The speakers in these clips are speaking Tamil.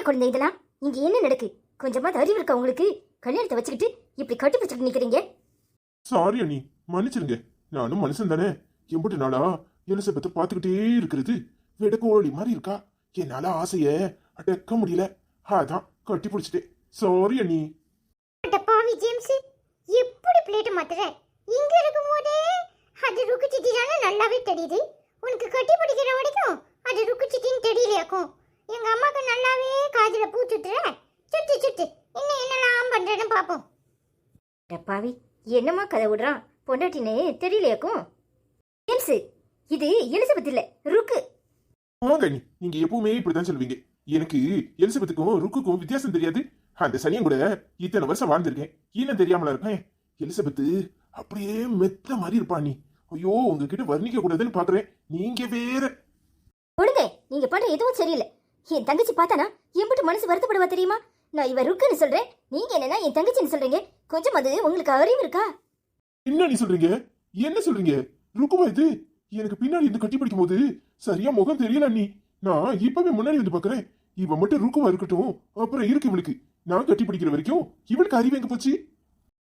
குழந்தை இதெல்லாம்? இங்க என்ன நடக்கு? கொஞ்சமா அறிவு இருக்கா உங்களுக்கு? கல்யாணத்தை வச்சுக்கிட்டு இப்படி கட்டி பிடிச்சிட்டு நிக்கிறீங்க. சாரி அண்ணி, மன்னிச்சிருங்க. நானும் மனுஷன் தானே. எம்பிட்டு நாளா எலிசபெத்தை பார்த்துக்கிட்டே இருக்கிறது வெடக்கோழி மாதிரி இருக்கா. என்னால ஆசைய அடக்க முடியல. அதான் கட்டி பிடிச்சிட்டேன். சாரி அண்ணி. பாவி ஜேம்ஸ், எப்படி பிளேட் மாத்துற? இங்க இருக்கும்போதே அது ருக்கு சிட்டி தானே நல்லாவே தெரியுது. உனக்கு கட்டி பிடிக்கிற வரைக்கும் அது ருக்கு சிட்டின்னு தெரியலையாக்கும். எங்க அம்மாக்கு நல்லாவே காதுல பூ சுத்துற. சுத்து சுத்து இன்னும் என்னெல்லாம் பண்றேன்னு பாப்போம். பாவி, என்னமா கதை விடுறான்? பொண்டாட்டின்னு தெரியலையாக்கும். ஜேம்ஸ், இது எலிசபெத் இல்ல, ருக்கு. ஆமாங்க அண்ணி, நீங்க எப்பவுமே இப்படிதான் சொல்லுவீங்க. எனக்கு எலிசபெத்துக்கும் ருக்குக்கும் வித்தியாசம் தெரியாது. அந்த சனியன் கூட இத்தனை வருஷம் வாழ்ந்திருக்கேன், இன்னும் தெரியாமலா இருக்கேன். எலிசபெத்து அப்படியே மெத்த மாதிரி இருப்பா நீ. ஐயோ, உங்ககிட்ட வர்ணிக்க கூடாதுன்னு பாக்குறேன். நீங்க வேற. ஒழுங்க, நீங்க பண்ற எதுவும் சரியில்லை. என் தங்கச்சி பார்த்தானா எம்பிட்டு மனசு வருத்தப்படுவா தெரியுமா? நான் இவ ருக்குன்னு சொல்றேன், நீங்க என்னன்னா என் தங்கச்சின்னு சொல்றீங்க. கொஞ்சம் அது உங்களுக்கு அறிவு இருக்கா? என்ன நீ சொல்றீங்க? என்ன சொல்றீங்க? ருக்குமா இது? எனக்கு பின்னாடி இருந்து கட்டி பிடிக்கும் போது சரியா முகம் தெரியல அண்ணி. நான் இப்பவே முன்னாடி வந்து பாக்குறேன். இவ மட்டும் ருக்குவா இருக்கட்டும், அப்புறம் இருக்கு இவளுக்கு. நான் கட்டி பிடிக்கிற வரைக்கும் இவளுக்கு அறிவு எங்க போச்சு?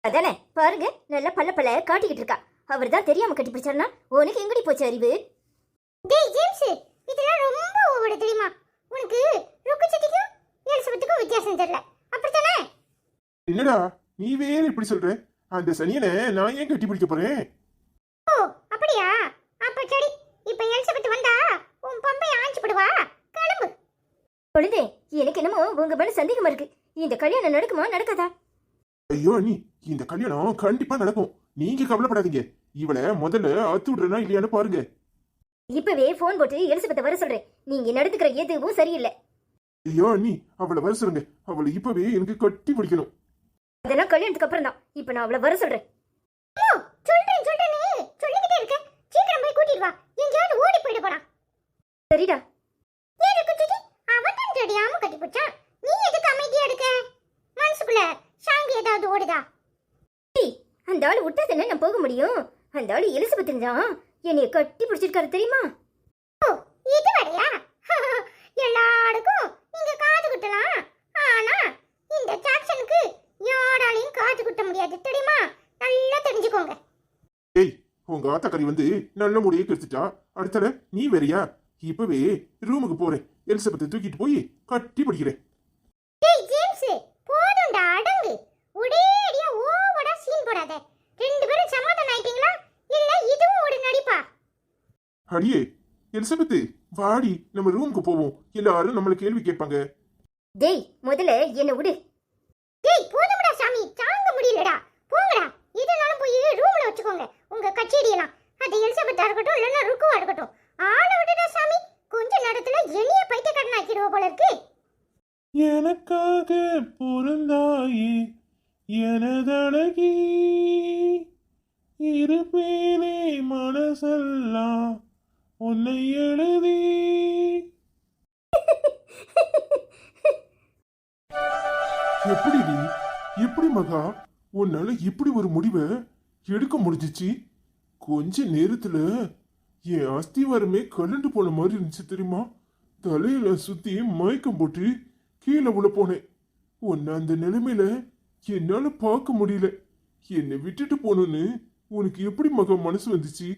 அதானே பாருங்க, நல்ல பல்ல பல்ல காட்டிக்கிட்டு இருக்கா. அவர் தான் தெரியாம கட்டி பிடிச்சாருன்னா உனக்கு எங்கடி போச்சு அறிவு? டேய் ஜேம்ஸ், இதெல்லாம் ரொம்ப ஓவரு தெரியுமா? உனக்கு ருக்கு சிட்டிக்கும் எலிசபெத்துக்கும் வித்தியாசம் தெரியல, அப்படித்தானே? என்னடா நீ வேற இப்படி சொல்ற? அந்த சனியனை நான் ஏன் கட்டி பிடிக்க போறேன்? ஓ அப்படியா? அப்ப சரி, இப்ப எலிசபெத் வந்தா உன் பம்பை ஆஞ்சு போடுவா. கிளம்பு. பொழுதே, எனக்கு என்னமோ உங்க மேல சந்தேகமா இருக்கு. இந்த கல்யாணம் நடக்குமா நடக்காதா? ஐயோ அண்ணி, இந்த கல்யாணம் கண்டிப்பா நடக்கும். நீங்க கவலைப்படாதீங்க. இவளை முதல்ல அத்து விடுறனா இல்லையான்னு பாருங்க. இப்பவே போன் போட்டு எலிசபெத்தை வர சொல்றேன். நீங்க நடந்துக்கிற எதுவும் சரியில்லை. ஐயோ அண்ணி, அவளை வர சொல்லுங்க. அவளை இப்பவே எனக்கு கட்டி பிடிக்கணும். அதெல்லாம் கல்யாணத்துக்கு அப்புறம் தான். இப்ப நான் அவளை வர சொல்றேன். சொல்றேன் சொல்லிக்கிட்டே இருக்க. சீக்கிரம் போய் கூட்டிட்டு வா. எங்கேயாவது ஓடி போயிட போறான். சரிடா. ஏன் ருக்கு சிட்டி அவன் தான் தெரியாம கட்டி பிடிச்சான். நீ எதுக்கு அமைதியா இருக்க? மனசுக்குள்ள சாங்கி ஏதாவது ஓடுதா? அந்த ஆளு விட்டா தானே நான் போக முடியும். அந்த ஆளு எலிசபெத் தான் என்னைய கட்டி பிடிச்சிருக்காரு தெரியுமா? ஓ இது வரையா? எல்லாருக்கும் நீங்க காது குட்டலாம். ஆனா இந்த ஜாக்சனுக்கு யாராலையும் காது குட்ட முடியாது தெரியுமா? நல்லா தெரிஞ்சுக்கோங்க. ஏய், உங்க ஆத்தாக்கறி வந்து நல்ல முடியை கெடுத்துட்டா. அடுத்தல நீ வேறையா? இப்பவே ரூமுக்கு போறேன். எலிசபெத்தை தூக்கிட்டு போய் கட்டி பிடிக்கிறேன். டேய் ஜேம்ஸ், போதும்டா அடங்கு. ஒரேடியா ஓவரா சீன் போடாத. ரெண்டு பேரும் சமாதானம் ஆயிட்டீங்களா? இல்ல இதுவும் ஒரு நடிப்பா? அடியே எலிசபெத்து, வாடி, நம்ம ரூமுக்கு போவோம். எல்லாரும் நம்மள கேள்வி கேட்பாங்க. டேய், முதல்ல என்ன விடு. டேய் போதும்டா சாமி, தாங்க முடியலடா. போங்கடா. இதனாலும் போய் ரூம்ல வச்சுக்கோங்க உங்க கச்சேரியெல்லாம். அது எலிசபெத்தா இருக்கட்டும் இல்லன்னா ருக்குவா இருக்கட்டும். ஆள விடுடா சாமி. கொஞ்ச நேரத்துல எளிய பைத்தியக்காரன் ஆக்கிடுவ போல இருக்கு. எனக்காக பொருந்தாயே எனதழகி, இருப்பேனே மனசெல்லாம் உன்னை எழுதி. எப்படி எப்படி மகா உன்னால இப்படி ஒரு முடிவை எடுக்க முடிஞ்சிச்சு? கொஞ்ச நேரத்துல என் அஸ்திவாரமே கலண்டு போன மாதிரி இருந்துச்சு தெரியுமா? தலையில சுத்தி மயக்கம் போட்டு கீழே உள்ள போனேன். உன்னை அந்த நிலைமையில என்னால பார்க்க முடியல. என்னை விட்டுட்டு போகணும்னு உனக்கு எப்படி மகா மனசு வந்துச்சு?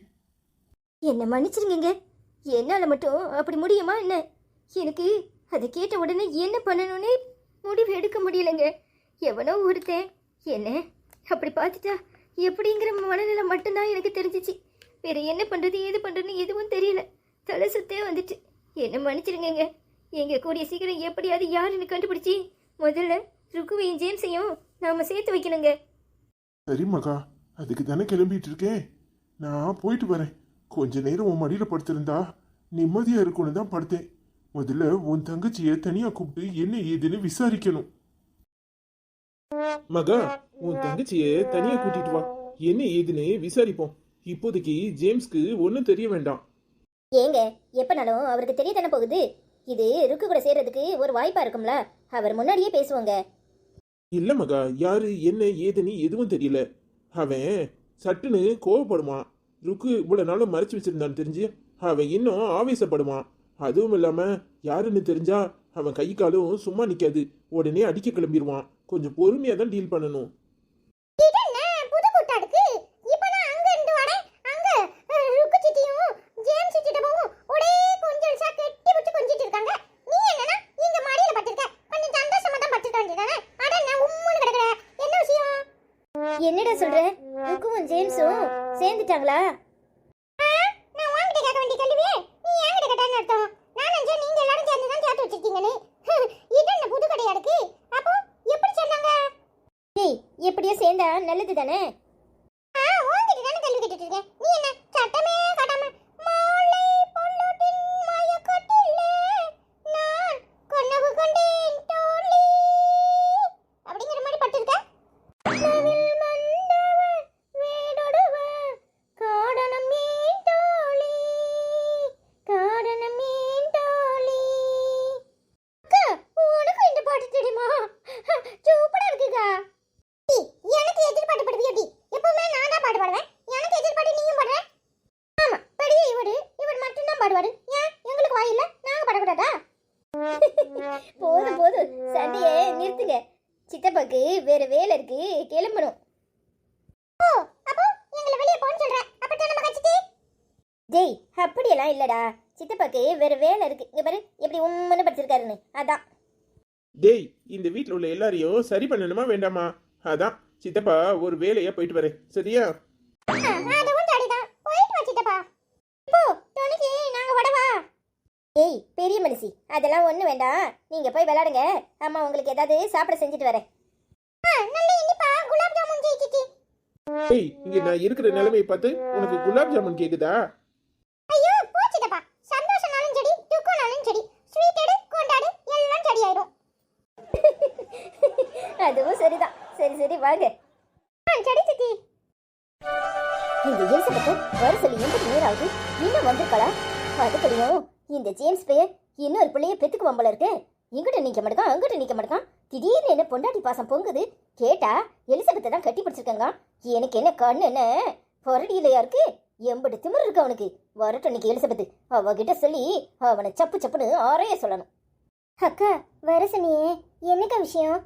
என்ன மன்னிச்சிருங்க. என்னால மட்டும் அப்படி முடியுமா என்ன? எனக்கு அதை கேட்ட உடனே என்ன பண்ணணும்னு முடிவு எடுக்க முடியலங்க. எவனோ ஒருத்தன் என்ன அப்படி பார்த்துட்டா எப்படிங்கிற மனநிலை மட்டும்தான் எனக்கு தெரிஞ்சிச்சு. வேற என்ன பண்றது ஏது பண்றதுன்னு எதுவும் தெரியல. தலை சுத்தே வந்துட்டு. என்ன மன்னிச்சிருங்க. எங்க கூடிய சீக்கிரம் எப்படியாவது யாருன்னு கண்டுபிடிச்சி முதல்ல ருக்குவையும் ஜேம்ஸையும் நாம சேர்த்து வைக்கணுங்க. சரி மகா, அதுக்கு தானே கிளம்பிட்டு இருக்கேன். நான் போயிட்டு வரேன். கொஞ்ச நேரம் உன் மடியில படுத்திருந்தா நிம்மதியா இருக்கும்னு தான் படுத்தேன். முதல்ல உன் தங்கச்சியை தனியா கூப்பிட்டு என்ன ஏதுன்னு விசாரிக்கணும். மகா, உன் தங்கச்சியை தனியா கூட்டிட்டு வா. என்ன ஏதுன்னு விசாரிப்போம். இப்போதைக்கு ஜேம்ஸ்க்கு ஒன்னும் தெரிய வேண்டாம். ஏங்க, எப்பனாலும் அவருக்கு தெரிய தானே போகுது. இது ருக்கு கூட சேர்றதுக்கு ஒரு வாய்ப்பா இருக்கும்ல. அவர் முன்னாடியே பேசுவாங்க. இல்ல மகா, யாரு என்ன ஏதுன்னு எதுவும் தெரியல. அவன் சட்டுன்னு கோவப்படுவான். ருக்கு இவ்வளவு நாளும் மறைச்சு வச்சிருந்தான்னு தெரிஞ்சு அவன் இன்னும் ஆவேசப்படுவான். அதுவும் இல்லாம யாருன்னு தெரிஞ்சா அவன் கை காலும் சும்மா நிக்காது, உடனே அடிக்க கிளம்பிடுவான். கொஞ்சம் பொறுமையா தான் டீல் பண்ணணும். இது என்ன புது கூட்டாடுக்கு? இப்ப நான் அங்க இருந்து வரேன். அங்க ருக்கு சித்தியும் ஜேம்ஸ் சித்தப்பாவும் ஒரே கொஞ்சல்சா கெட்டி பிடிச்சு கொஞ்சிட்டு இருக்காங்க. நீ என்னன்னா இங்க மாடியில படுத்திருக்க? கொஞ்சம் சந்தோஷமா தான் படுத்திருக்க வேண்டியதானே? அட நான் உம்முன்னு கிடக்குற. என்ன விஷயம்? என்னடா சொல்ற? ருக்குவும் ஜேம்ஸும் சேர்ந்துட்டாங்களா? நான் உன்கிட்ட கேட்க வேண்டிய கேள்வியே நீ என்கிட்ட கேட்டான்னு அர்த்தம். நான் நினைச்சேன் நீங்க எல்லாரும் சேர்ந்து தான் சேர்த்து வச்சிருக்கீங்கன்னு. இது என்ன புது கடையா இருக்கு? அப்போ எப்படி சொன்னாங்க? டேய், எப்படியோ சேர்ந்தா நல்லது தானே? உன்கிட்ட தானே கேள்வி கேட்டுட்டு இருக்கேன். நீ என்ன சட்டமே காட்டாம மாலை பொல்லுட்டின் மயக்கத்திலே நான் கனவு கண்டேன் தோழி அப்படிங்கிற மாதிரி பட்டிருக்க. நவில் மன்னவன் வேடொடுவன் காரணம் ஏன் தோழி, காரணம் ஏன் தோழி. அக்கா, உனக்கு இந்த பாட்டு தெரியுமா? சூப்பரா இருக்குக்கா. எனக்கு எதிர்பார்த்து பாடுவியோடி? எப்பவுமே நான் தான் பாட்டு பாடுவேன். எனக்கு எதிர்பார்த்து நீயும் பாடுற? ஆமா, பெரிய இவர் மட்டும் தான் பாடுவாரு. ஏன் எங்களுக்கு வாய் இல்ல? நாங்க பாடக்கூடாதா? போதும் போதும், சண்டையை நிறுத்துங்க. சித்தப்பாக்கு வேற வேலை இருக்கு, கிளம்பணும். ஓ, அப்போ எங்களை வெளியே போன்னு சொல்ற? அப்பதான் நம்ம கட்சிக்கு. டேய், அப்படியெல்லாம் இல்லடா. சித்தப்பாக்கு வேற வேலை இருக்கு. இங்க பாரு எப்படி உம்முன்னு படிச்சிருக்காருன்னு. அதான். டேய், இந்த வீட்டில் உள்ள எல்லாரையும் சரி பண்ணணுமா வேண்டாமா? அதான் சித்தப்பா ஒரு வேலையா போயிட்டு வரேன், சரியா? அதுவும் சரிதான். போயிட்டு வா சித்தப்பா. இப்போ துணிக்கு நாங்க வடவா. ஏய், பெரிய மனுஷி, அதெல்லாம் ஒண்ணு வேண்டாம். நீங்க போய் விளையாடுங்க. அம்மா உங்களுக்கு ஏதாவது சாப்பிட செஞ்சுட்டு வரேன். நல்ல இனிப்பா குலாப் ஜாமுன் ஜெயிச்சிச்சி. டேய், இங்க நான் இருக்கிற நிலைமையை பார்த்து உனக்கு குலாப் ஜாமுன் கேக்குதா? ஐயோ போ சித்தப்பா. சந்தோஷம்னாலும் சரி துக்கம்னாலும் சரி ஸ்வீட் எடு கொண்டாடு எல்லாம் சரியாயிரும். அதுவும் சரிதான். சரி சரி வாங்க. சரி சித்தி. இந்த எலிசபெத்து வர சொல்லி எம்பது நேரம் ஆகுது, இன்னும் வந்திருக்கலா? அதுக்கடியும் இந்த ஜேம்ஸ் பையன் இன்னொரு பிள்ளைய பெத்துக்குவான் போல இருக்கு. இங்கிட்ட நிக்க மாட்டேன், அங்கிட்ட நிக்க மாட்டேன். திடீர்னு என்ன பொண்டாட்டி பாசம் பொங்குது. கேட்டா எலிசபெத்தை தான் கட்டி பிடிச்சிருக்காங்க. எனக்கு என்ன கண்ணு என்ன பொரடி இல்லையா இருக்கு? எம்பது திமிர் இருக்கு அவனுக்கு. வரட்டும் இன்னைக்கு எலிசபெத்து. அவகிட்ட சொல்லி அவனை சப்பு சப்புன்னு ஆரைய சொல்லணும். அக்கா வர சொன்னியே என்னக்கா விஷயம்?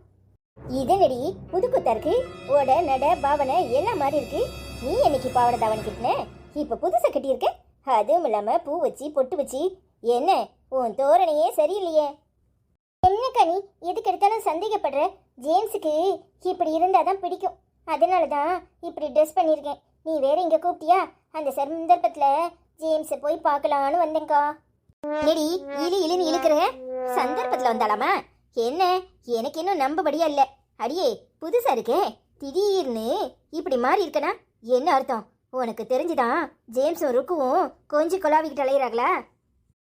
இதனடி புதுக்குத்தா இருக்கு. ஓட நட பாவனை எல்லாம் மாறி இருக்கு. நீ என்னைக்கு பாவனை தாவணி கிட்டின? இப்ப புதுசா கட்டியிருக்க. அதுவும் இல்லாம பூ வச்சு பொட்டு வச்சு. என்ன உன் தோரணையே சரியில்லையே. என்னக்கா நீ எதுக்கு எடுத்தாலும் சந்தேகப்படுற? ஜேம்ஸுக்கு இப்படி இருந்தாதான் பிடிக்கும். அதனாலதான் இப்படி ட்ரெஸ் பண்ணியிருக்கேன். நீ வேற இங்க கூப்பிட்டியா? அந்த சந்தர்ப்பத்துல ஜேம்ஸை போய் பார்க்கலான்னு வந்தேங்க்கா. நெடி இழு இழுன்னு இழுக்கிற சந்தர்ப்பத்துல வந்தாலாமா? என்ன எனக்கு இன்னும் நம்பபடியா இல்ல. அடியே புதுசா இருக்கே, திடீர்னு இப்படி மாறி இருக்கனா? என்ன அர்த்தம்? உனக்கு தெரிஞ்சுதான் ஜேம்ஸும் ருக்குவும் கொஞ்சம் கொலாவிக்கிட்டு அலையிறாங்களா?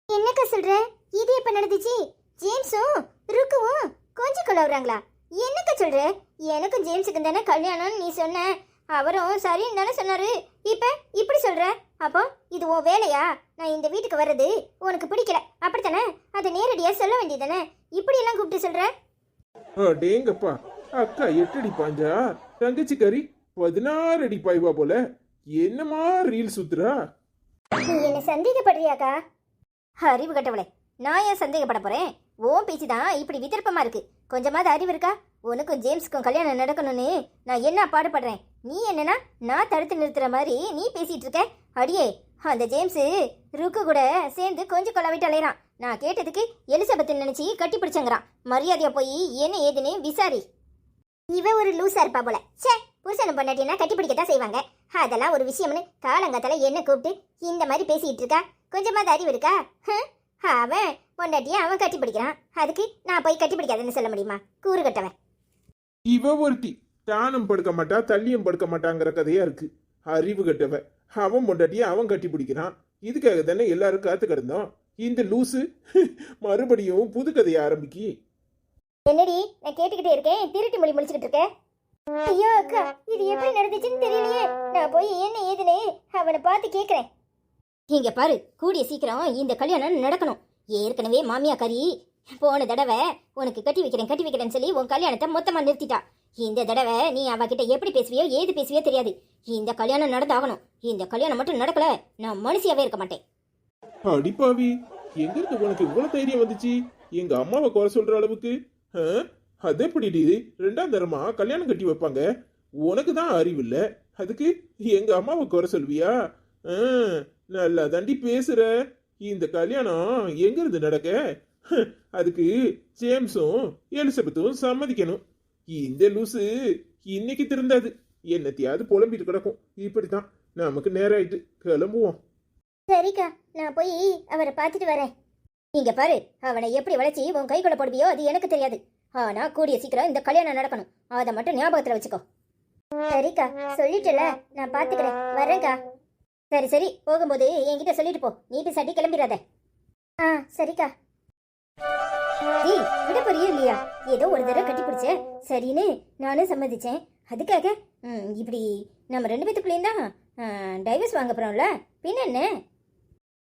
என்னக்கா சொல்ற? இது எப்ப நடந்துச்சு? ஜேம்ஸும் ருக்குவும் கொஞ்சம் கொலாவுறாங்களா? என்னக்கா சொல்ற? எனக்கும் ஜேம்ஸுக்கு தானே கல்யாணம்னு நீ சொன்ன. அவரும் சரின்னு தானே சொன்னாரு. இப்ப இப்படி சொல்ற? அப்போ இது உன் வேலையா? நான் இந்த வீட்டுக்கு வர்றது உனக்கு பிடிக்கல அப்படித்தானே? அதை நேரடியா சொல்ல வேண்டியதானே? இப்படி எல்லாம் கூப்பிட்டு சொல்ற? டேங்கப்பா, அக்கா 8 அடி பாஞ்சா, தங்கச்சி கறி 16 அடி பாய்வா போல. என்னமா ரீல் சுத்துறா? நீ என்ன சந்தேகப்படுறியாக்கா? அறிவு கட்டவளே, நான் ஏன் சந்தேகப்பட போறேன்? ஓன் பேச்சு தான் இப்படி விதர்ப்பமா இருக்கு. கொஞ்சமாவது அறிவு இருக்கா? உனக்கும் ஜேம்ஸுக்கும் கல்யாணம் நடக்கணும்னு நான் என்ன பாடுபடுறேன். நீ என்னன்னா நான் தடுத்து நிறுத்துற மாதிரி நீ பேசிட்டு இருக்க. அடியே, அந்த ஜேம்ஸு ருக்கு கூட சேர்ந்து கொஞ்சம் கொலாவிட்டு அலையிறான். நான் கேட்டதுக்கு எலிசபெத் நினைச்சு கட்டி பிடிச்சங்கிறான். மரியாதையா போய் என்ன ஏதுன்னு விசாரி. இவ ஒரு லூசா இருப்பா போல. சே, புருஷனும் பொண்டாட்டினா கட்டி பிடிக்கத்தான் செய்வாங்க. அதெல்லாம் ஒரு விஷயம்னு காலங்காத்தால என்ன கூப்பிட்டு இந்த மாதிரி பேசிட்டு இருக்கா? கொஞ்சமாவது அறிவு இருக்கா? அவன் பொண்டாட்டிய அவன் கட்டி பிடிக்கிறான். அதுக்கு நான் போய் கட்டி பிடிக்காதுன்னு சொல்ல முடியுமா? கூறு கட்டவன். இவ ஒருத்தி தானும் படுக்க மாட்டா தள்ளியும் படுக்க மாட்டாங்கிற கதையா இருக்கு. அறிவு கட்டவ. அவன் பொண்டாட்டிய அவன் கட்டி பிடிக்கிறான். இதுக்காக தானே எல்லாரும் காத்து கிடந்தோம். இந்த லூசு மறுபடியும் புது கதையை ஆரம்பிக்கி. என்னடி நான் கேட்டுக்கிட்டே இருக்கேன், திருட்டு மொழி முடிச்சுக்கிட்டு இருக்கேன். ஐயோ அக்கா, இது எப்படி நடந்துச்சுன்னு தெரியலையே. நான் போய் என்ன ஏதுன்னு அவனை பார்த்து கேட்குறேன். இங்க பாரு, கூடிய சீக்கிரம் இந்த கல்யாணம் நடக்கணும். ஏற்கனவே மாமியா கறி போன தடவை உனக்கு கட்டி வைக்கிறேன்னு சொல்லி உன் கல்யாணத்தை மொத்தமா நிறுத்திட்டா. இந்த தடவை நீ அவகிட்ட எப்படி பேசுவியோ ஏது பேசுவியோ தெரியாது. இந்த கல்யாணம் நடந்தாகணும். இந்த கல்யாணம் மட்டும் நடக்கல, நான் மனுஷியாவே இருக்க மாட்டேன். அடிப்பாவி, எங்க இருந்து உனக்கு இவ்வளவு தைரியம் வந்துச்சு? எங்க அம்மாவை குறை சொல்ற அளவுக்கு? ஆ? அது எப்படிடி ரெண்டாம் தரமா கல்யாணம் கட்டி வைப்பாங்க? உனக்கு தான் அறிவில்ல, அதுக்கு எங்க அம்மாவை குறை சொல்வியா? ஆ, நல்லா தாண்டி பேசுற. இந்த கல்யாணம் எங்க இருந்து நடக்க? அதுக்கு ஜேம்ஸும் எலிசபெத்தும் சம்மதிக்கணும். இந்த லூசு இன்னைக்கு திருந்தாது, என்னத்தையாவது புலம்பிட்டு கிடக்கும். இப்படித்தான், நமக்கு நேரம் ஆயிட்டு, கிளம்புவோம். சரிக்கா, நான் போய் அவரை பார்த்துட்டு வரேன். நீங்க பாரு, அவனை எப்படி வளைச்சி உன் கைக்குள்ள போடுவியோ அது எனக்கு தெரியாது. ஆனா கூடிய சீக்கிரம் இந்த கல்யாணம் நடக்கணும், அதை மட்டும் ஞாபகத்துல வச்சுக்கோ. சரிக்கா, சொல்லிட்டல, நான் பாத்துக்கிறேன். வரேன்க்கா. சரி சரி, போகும்போது என்கிட்ட சொல்லிட்டு போ, நீ பிசாட்டி கிளம்பிடாத. ஆ சரிக்கா. ஏய், விட போறியா இல்லையா? ஏதோ ஒரு தடவை கட்டி பிடிச்ச, சரின்னு நானும் சம்மதிச்சேன். அதுக்காக இப்படி நம்ம ரெண்டு பேத்துக்குள்ளேயும் தான் டைவர்ஸ் வாங்க போறோம்ல, பின்ன என்ன?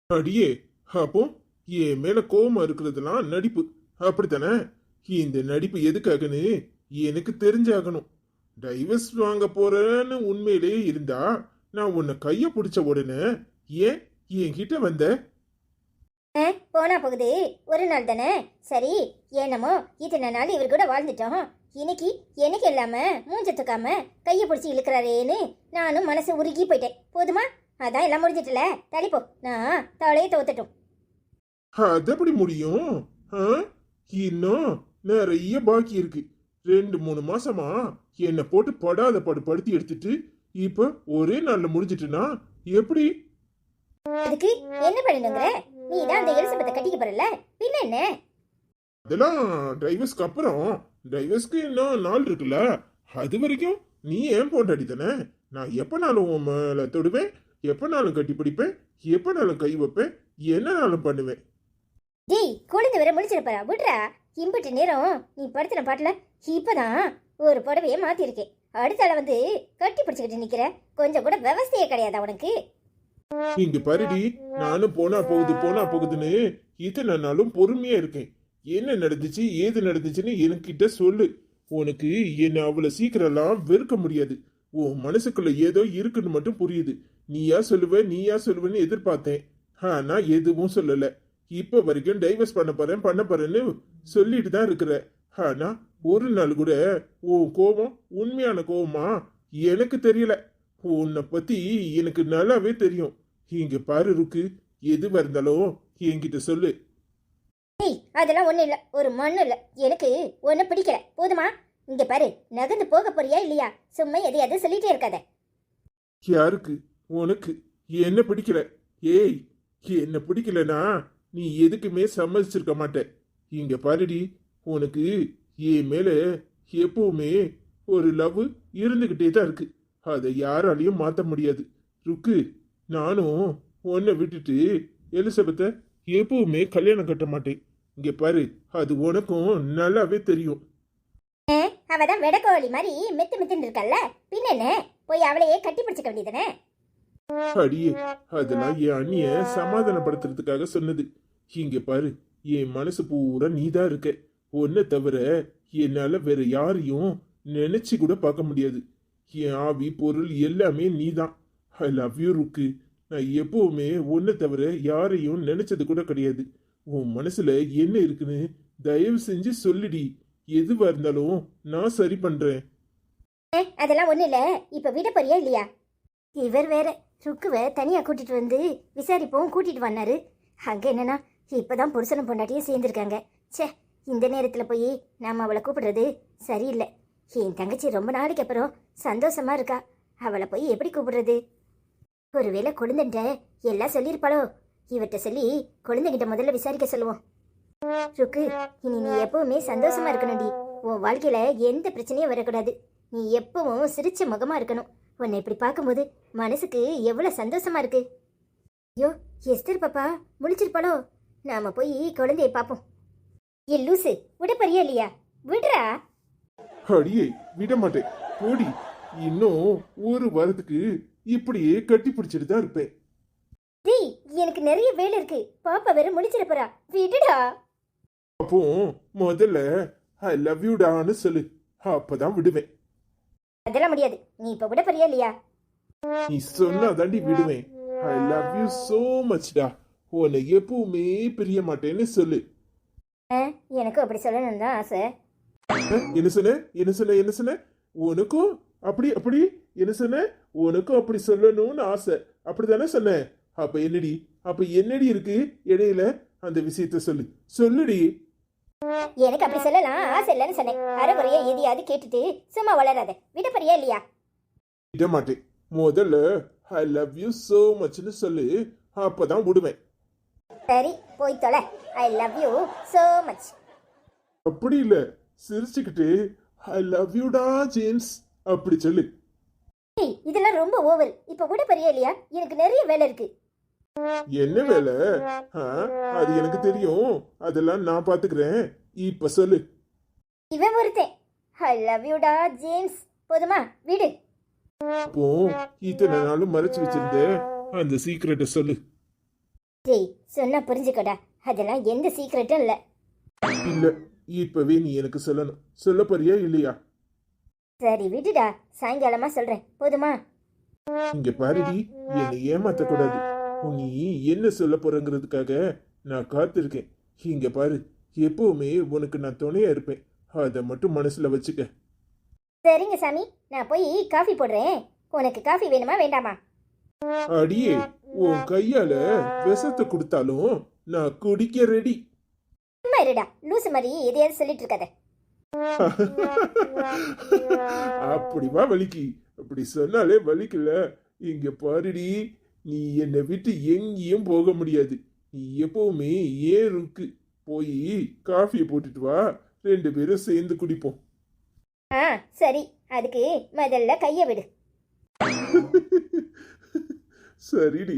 அடியே, அப்போ என் மேல கோவமா இருக்கிறதுலாம் நடிப்பு, அப்படித்தானே? இந்த நடிப்பு எதுக்காகன்னு எனக்கு தெரிஞ்சாகணும். டைவர்ஸ் வாங்க போறேன்னு உண்மையிலே இருந்தா நான் உன்னை கைய பிடிச்ச உடனே ஏன் என்கிட்ட வந்த? போனா போகுது, ஒரு நாள் தானே. சரி, என்னமோ இத்தனை நாள் இவர் கூட வாழ்ந்துட்டோம், இன்னைக்கு எனக்கு இல்லாம மூஞ்ச தூக்காம கையை பிடிச்சி இழுக்கிறாரேன்னு நானும் மனசு உருகி போயிட்டேன். போதுமா? அதான் எல்லாம் முடிஞ்சிட்டுல, தள்ளிப்போ, நான் தலையை தோத்துட்டோம். அது எப்படி முடியும்? ஆ? இன்னும் நிறைய பாக்கி இருக்கு. 2-3 மாசமா என்னை போட்டு படாத பாடு படுத்தி எடுத்துட்டு இப்ப ஒரே நாள்ல முடிஞ்சிட்டுனா எப்படி? அதுக்கு என்ன பண்ணணுங்கிற? நீ தான் அந்த எலிசபெத்தை கட்டிக்க போறல, பின்ன என்ன? அதெல்லாம் டைவர்ஸ்க்கு அப்புறம். டைவர்ஸ்க்கு இன்னும் நாள் இருக்குல்ல, அது வரைக்கும் நீ ஏன் போட்டாடி தானே. நான் எப்பனாலும் உன் மேல தொடுவேன், எப்பனாலும் கட்டி பிடிப்பேன், எப்பனாலும் கை வைப்பேன், என்னனாலும் பண்ணுவேன். டேய், குழந்தை வேற முடிச்சிருப்பா, விட்றா. இம்பட்டு நேரம் நீ படுத்தின பாட்டுல இப்பதான் ஒரு புடவையே மாத்திருக்கேன். அடுத்தால வந்து கட்டி பிடிச்சிக்கிட்டு நிக்கிற, கொஞ்சம் கூட விவசாயே கிடையாதா உனக்கு? இங்க பாருடி, நானும் போனா போகுதுன்னு இத்தனை நாளும் பொறுமையா இருக்கேன். என்ன நடந்துச்சு ஏது நடந்துச்சுன்னு என்கிட்ட சொல்லு. உனக்கு என்ன அவ்வளவு சீக்கிரம்லாம் வெறுக்க முடியாது. உன் மனசுக்குள்ள ஏதோ இருக்குன்னு மட்டும் புரியுது. நீயா சொல்லுவேன்னு எதிர்பார்த்தேன், ஆனா எதுவும் சொல்லல. இப்ப வரைக்கும் டைவர்ஸ் பண்ண போறேன்னு சொல்லிட்டு தான் இருக்கிற. ஆனா ஒரு நாள் கூட உன் கோபம் உண்மையான கோபமா எனக்கு தெரியல. உன்னை பத்தி எனக்கு நல்லாவே தெரியும். இங்க பாரு ருக்கு, எதுவா இருந்தாலும் என்கிட்ட சொல்லு. ஏய், அதெல்லாம் ஒண்ணு இல்ல, ஒரு மண்ணு இல்ல, எனக்கு ஒண்ணு பிடிக்கல. போதுமா? இங்க பாரு, நகர்ந்து போக போறியா இல்லையா? சும்மா எதையாவது சொல்லிட்டே இருக்காத. யாருக்கு? உனக்கு என்ன பிடிக்கல? ஏய், என்ன பிடிக்கலனா நீ எதுக்குமே சம்மதிச்சிருக்க மாட்ட. இங்க பாருடி, உனக்கு என் மேல எப்பவுமே ஒரு லவ் இருந்துகிட்டே தான் இருக்கு. அதை யாராலையும் மாத்த முடியாது. ருக்கு, நானும் உன்னை விட்டுட்டு எலிசபெத்தை எப்பவுமே கல்யாணம் கட்ட மாட்டேன். இங்க பாரு, அது உனக்கும் நல்லாவே தெரியும். அவதான் வெடக்கோழி மாதிரி மெத்து மெத்துன்னு இருக்கல்ல, பின்ன என்ன? போய் அவளையே கட்டி பிடிச்சிக்க வேண்டியதானே? அடியே, அதெல்லாம் என் அண்ணிய சமாதானப்படுத்துறதுக்காக சொன்னது. இங்க பாரு, என் மனசு பூரா நீதான் இருக்க. உன்னை தவிர என்னால வேற யாரையும் நினைச்சு கூட பார்க்க முடியாது. என் ஆவி பொருள் எல்லாமே நீதான். ஐ லவ் யூ ருக்கு. நான் எப்பவுமே உன்னை தவிர யாரையும் நினைச்சது கூட கிடையாது. உன் மனசுல என்ன இருக்குன்னு தயவு செஞ்சு சொல்லிடி. எதுவா இருந்தாலும் நான் சரி பண்றேன். அதெல்லாம் ஒண்ணு இல்ல, இப்ப விட போறியா இல்லையா? இவர் வேற ருக்குவை தனியா கூட்டிட்டு வந்து விசாரிப்போம் கூட்டிட்டு வந்தாரு. அங்க என்னன்னா இப்பதான் புருஷனும் பொண்டாட்டியும் சேர்ந்துருக்காங்க. ச்சே, இந்த நேரத்துல போய் நாம அவளை கூப்பிடுறது சரியில்லை. என் தங்கச்சி ரொம்ப நாளைக்கு அப்புறம் சந்தோஷமா இருக்கா, அவளை போய் எப்படி கூப்பிடுறது? ஒருவேளை கொழுந்தன்ட்ட எல்லாம் சொல்லியிருப்பாளோ? இவர்கிட்ட சொல்லி கொழுந்தங்கிட்ட முதல்ல விசாரிக்க சொல்லுவோம். ருக்கு, இனி நீ எப்பவுமே சந்தோஷமா இருக்கணும்டி. உன் வாழ்க்கையில எந்த பிரச்சனையும் வரக்கூடாது. நீ எப்பவும் சிரிச்ச முகமா இருக்கணும். உன்னை இப்படி பார்க்கும்போது மனசுக்கு எவ்வளவு சந்தோஷமா இருக்கு. ஐயோ, எஸ்தர் பாப்பா முழிச்சிருப்பாளோ? நாம போய் குழந்தைய பார்ப்போம். ஏ லூசு, விடப்பறியா இல்லையா? விடுறா. அடியே, விட மாட்டேன், போடி. இன்னும் ஒரு வாரத்துக்கு இப்படியே கட்டி பிடிச்சிட்டு தான் இருப்பேன். டேய், எனக்கு நிறைய வேலை இருக்கு. பாப்பா வேற முழிச்சிருப்பா, விடுடா. அப்போ முதல்ல ஐ லவ் யூ டான்னு சொல்லு, அப்பதான் விடுவேன். அதெல்லாம் முடியாது. நீ இப்ப விடப்பறியா இல்லையா? நீ சொன்னா தாண்டி விடுவேன். I love you so much டா. உன்னை எப்பவுமே பிரிய மாட்டேன்னு சொல்லு. எனக்கும் அப்படி சொல்லணும்னு தான் ஆசை. என்ன சொன்ன என்ன சொன்ன என்ன சொன்ன? உனக்கும் அப்படி அப்படி என்ன சொன்ன? உனக்கும் அப்படி சொல்லணும்னு ஆசை அப்படிதானே சொன்னேன்? அப்ப என்னடி இருக்கு இடையில? அந்த விஷயத்த சொல்லுடி. எனக்கு அப்படி சொல்லலாம் ஆசை இல்லைன்னு சொன்னேன். அரைகுறையா எதையாவது கேட்டுட்டு சும்மா வளராத. விடப்பறியா இல்லையா? விட மாட்டேன். முதல்ல ஐ லவ் யூ சோ மச்னு சொல்லு, அப்பதான் விடுவேன். சரி போய் தொலை. I love you so much. அப்படி இல்ல, சிரிச்சுக்கிட்டு ஐ லவ் யூடா ஜேம்ஸ் அப்படி சொல்லு. இதெல்லாம் ரொம்ப ஓவர். இப்ப விடப்பறியா இல்லையா? எனக்கு நிறைய வேலை இருக்கு. என்ன வேலை? ஆ, அது எனக்கு தெரியும், அதெல்லாம் நான் பாத்துக்கிறேன். இப்ப சொல்லு. இவன் ஒருத்தன் ஐ லவ் யூடா ஜேம்ஸ். போதுமா? விடு. அப்போ இத்தனை நாளும் மறைச்சு வச்சிருந்த அந்த சீக்கிரட்டை சொல்லு. டேய் சொன்னா புரிஞ்சுக்கடா. அதெல்லாம் எந்த சீக்ரெட்டும் இல்ல. இல்ல, இப்பவே நீ எனக்கு சொல்லணும். சொல்ல போறியா இல்லையா? சரி விடுடா, சாயங்காலமா சொல்றேன். போதுமா? இங்க பாருடி, என்னை ஏமாத்த கூடாது. நீ என்ன சொல்ல போறங்கிறதுக்காக நான் காத்திருக்கேன். இங்க பாரு, எப்பவுமே உனக்கு நான் துணையா இருப்பேன். அதை மட்டும் மனசுல வச்சுக்க. சரிங்க சாமி, நான் போய் காஃபி போடுறேன். உனக்கு காஃபி வேணுமா வேண்டாமா? அடியே, உன் கையால விஷத்தை கொடுத்தாலும் நான் குடிக்க ரெடி. சும்மா இருடா, லூசு மாதிரி எதையாவது சொல்லிட்டு இருக்காத. அப்படிவா வலிக்கு? அப்படி சொன்னாலே வலிக்கல. இங்க பாருடி, நீ என்னை விட்டு எங்கேயும் போக முடியாது. நீ எப்பவுமே ஏன் இருக்கு. போய் காஃபியை போட்டுட்டு வா, 2 பேரும் சேர்ந்து குடிப்போம். ஆ சரி, அதுக்கு முதல்ல கையை விடு. சரிடி.